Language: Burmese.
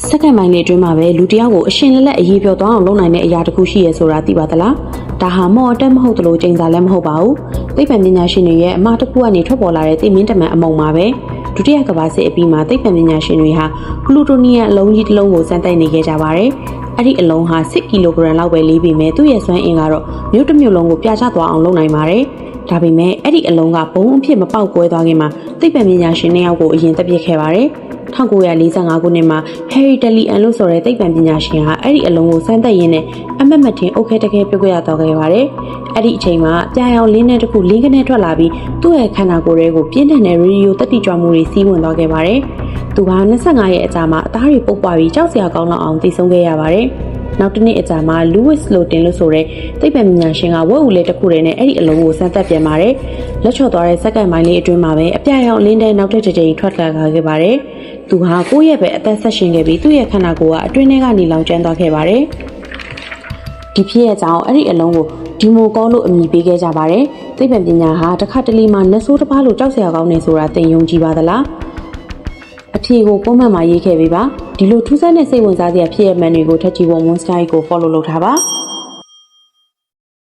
စက္ကန့်ပိုင်းလေးအတွင်းမှာပဲလူတယောက်ကိုအရှင်လက်လက်အရေးပြောသွားအောင်လုပ်နိုင်တဲ့အရာတစ်ခုရှိရဲဆိုတာသိပါသလားဒါဟာမော်အတက်မဟုတ်သလိုကျိန်စာလည်းမဟုတ်ပါဘူးသိပ္ပံပညာရှင်တွေရဲ့အမှားတစ်ခုကနေထွက်ပေါ်လာတဲ့သိမင်းတမန်အမုံပါပဲဒုတိယကမ္ဘာစစ်အပြီးမှာသိပ္ပံပညာရှင်တွေဟာပလူတိုနီယမ်အလုံးကြီးတစ်လုံးကိုစမ်းသပ်နေခဲ့ကြပါတယ်အဲ့ဒီအလုံးဟာ10ကီလိုဂရမ်လောက်ပဲလေးပေမဲ့သူ့ရဲ့စွမ်းအင်ကတော့မြို့တစ်မြို့လုံးကိုပြချသွားအောင်လုပ်နိုင်ပါတယ်ဒါပေမဲ့အဲ့ဒီအလုံးကဘုံအဖြစ်မပေါက်ကွဲသွားခင်မှာသိပ္ပံပညာရှင်2ယောက်ကိုအရင်တပ်ပစ်ခဲ့ပါတယ်1945ခုနှစ်မှာ Harry Delian လို့ဆိုတဲ့သိပ္ပံပညာရှင်ဟာအဲ့ဒီအလုံးကိုစမ်းသပ်ရင်းနဲ့အမတ်မထင်အုတ်ခဲတခဲပြုတ်ကြရတော့ခဲ့ပါတယ်။အဲ့ဒီအချိန်မှာပြာရောင်လင်းတဲ့တစ်ခုလင်းကနေထွက်လာပြီးသူ့ရဲ့ခန္ဓာကိုယ်တွေကိုပြင်းထန်တဲ့ရေဒီယိုတက်တိကြွမှုတွေစီးဝင်သွားခဲ့ပါတယ်။သူဟာ25ရက်အကြာမှာအသားတွေပုတ်ပွားပြီးကြောက်စရာကောင်းလောက်အောင်သိဆုံးခဲ့ရပါတယ်။နောက်တစ်နေ့အကြာမှာ Louis Slotin လို့ဆိုတဲ့သိပ္ပံပညာရှင်ကဝက်ဦးလေးတစ်ခုတည်းနဲ့အဲ့ဒီအလုံးကိုစမ်းသပ်ပြန်ပါတယ်။လက်ချော်သွားတဲ့စက္ကန့်ပိုင်းလေးအတွင်းမှာပဲအပြာရောင်လင်းတဲ့နောက်ထပ်တစ်ကြိမ်ထွက်လာခဲ့ပါတယ်။သူဟာ9ရက်ပဲအသက်ဆက်ရှင်ခဲ့ပြီးသူ့ရဲ့ခန္ဓာကိုယ်ကအတွင်းထဲကနေလောင်ကျွမ်းသွားခဲ့ပါတယ်။ဒီဖြစ်ရဲ့ကြောင့်အဲ့ဒီအလုံးကိုဒီမိုကောလို့အမည်ပေးခဲ့ကြပါတယ်။သိပ္ပံပညာဟာတစ်ခါတလေမှနတ်ဆိုးတစ်ပါးလို့ကြောက်စရာကောင်းနေဆိုတာသင်ယုံကြည်ပါသလား။အဖြေကိုပုံမှန်မှာရေးခဲ့ပေးပါ။ဒီလိုထူးဆန်းတဲ့စိတ်ဝင်စားစရာဖြစ်ရမှန်တွေကိုထပ်ကြည့်ဖို့ Monster ကို follow လုပ်ထားပါ။